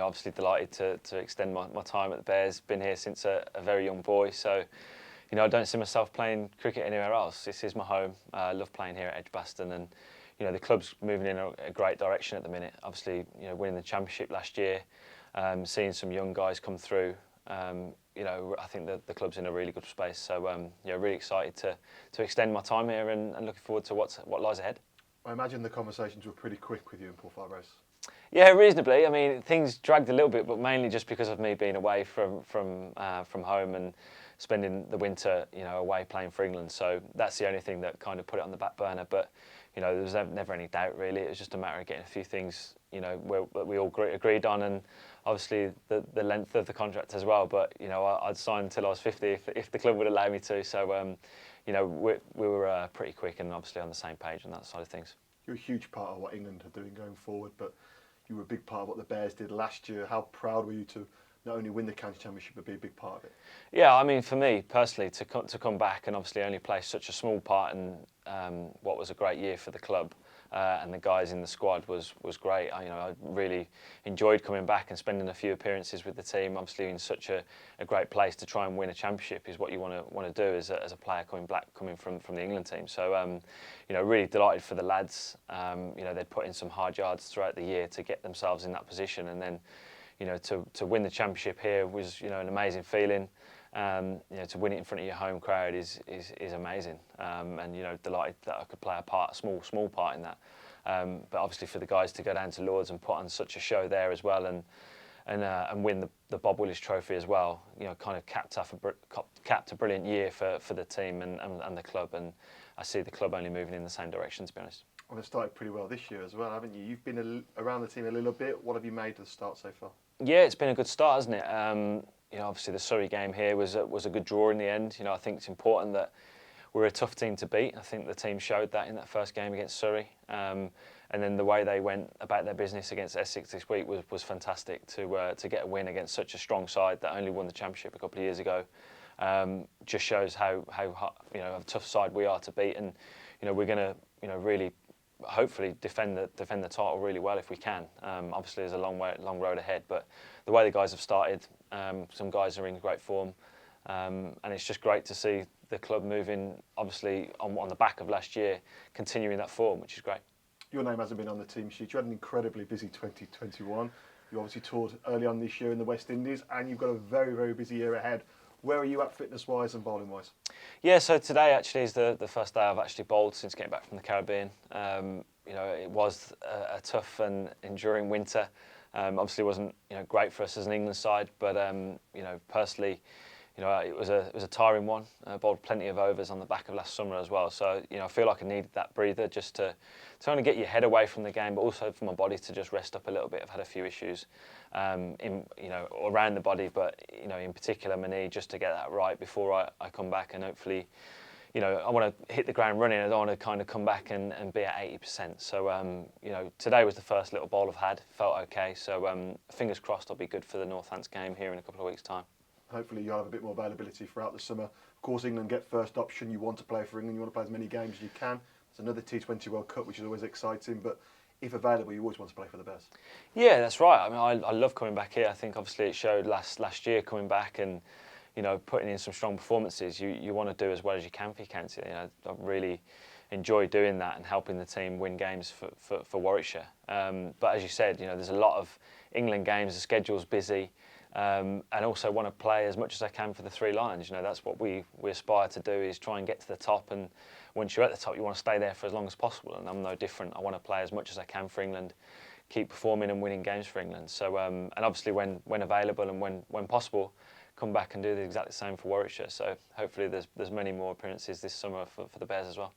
obviously delighted to extend my time at the Bears. Been here since a very young boy, so I don't see myself playing cricket anywhere else. This is my home. I love playing here at Edgbaston, and the club's moving in a great direction at the minute. Obviously, winning the championship last year, seeing some young guys come through. I think that the club's in a really good space. So really excited to extend my time here and looking forward to what lies ahead. I imagine the conversations were pretty quick with you and Paul Farbros. Yeah, reasonably. I mean, things dragged a little bit, but mainly just because of me being away from home and spending the winter, away playing for England. So that's the only thing that kind of put it on the back burner. But there was never any doubt really. It was just a matter of getting a few things, we all agreed on, and obviously the length of the contract as well. But I'd sign until I was 50 if the club would allow me to. So we were pretty quick and obviously on the same page on that side of things. You're a huge part of what England are doing going forward, but you were a big part of what the Bears did last year. How proud were you to not only win the county championship but be a big part of it? Yeah, I mean, for me personally, to come back and obviously only play such a small part in what was a great year for the club and the guys in the squad was great. I really enjoyed coming back and spending a few appearances with the team. Obviously, in such a great place to try and win a championship is what you want to do as a player coming from the England team. So, really delighted for the lads. They'd put in some hard yards throughout the year to get themselves in that position, and then to win the championship here was an amazing feeling. To win it in front of your home crowd is amazing, and delighted that I could play a small part in that. But obviously for the guys to go down to Lords and put on such a show there as well, and win the Bob Willis Trophy as well, kind of capped a brilliant year for the team and the club, and I see the club only moving in the same direction, to be honest. Well, it started pretty well this year as well, haven't you? You've been around the team a little bit. What have you made of the start so far? Yeah, it's been a good start, hasn't it? Obviously the Surrey game here was a good draw in the end. I think it's important that we're a tough team to beat. I think the team showed that in that first game against Surrey. And then the way they went about their business against Essex this week was fantastic to get a win against such a strong side that only won the championship a couple of years ago. Just shows how a tough side we are to beat, and we're going to really hopefully defend the title really well if we can. Obviously there's a long road ahead, but the way the guys have started, some guys are in great form, and it's just great to see the club moving, obviously on the back of last year, continuing that form, which is great. Your name hasn't been on the team sheet. You had an incredibly busy 2021. You obviously toured early on this year in the West Indies, and you've got a very, very busy year ahead. Where are you at fitness-wise and bowling-wise? Yeah, so today actually is the first day I've actually bowled since getting back from the Caribbean. It was a tough and enduring winter. Obviously, it wasn't great for us as an England side, but personally, it was a tiring one. I bowled plenty of overs on the back of last summer as well. So I feel like I needed that breather just to only get your head away from the game, but also for my body to just rest up a little bit. I've had a few issues around the body, but in particular my knee, just to get that right before I come back, and hopefully I want to hit the ground running. I don't want to kind of come back and be at 80%. So today was the first little bowl I've had. Felt okay. So fingers crossed I'll be good for the Northants game here in a couple of weeks' time. Hopefully you'll have a bit more availability throughout the summer. Of course, England get first option. You want to play for England. You want to play as many games as you can. There's another T20 World Cup, which is always exciting. But if available, you always want to play for the Bears. Yeah, that's right. I mean, I love coming back here. I think obviously it showed last year coming back and putting in some strong performances. You want to do as well as you can for your county. I really enjoy doing that and helping the team win games for Warwickshire. But as you said, there's a lot of England games. The schedule's busy. And also want to play as much as I can for the Three Lions. That's what we aspire to do, is try and get to the top, and once you're at the top you want to stay there for as long as possible, and I'm no different. I want to play as much as I can for England, keep performing and winning games for England. So and obviously when available and when possible, come back and do the exact same for Warwickshire. So hopefully there's many more appearances this summer for the Bears as well.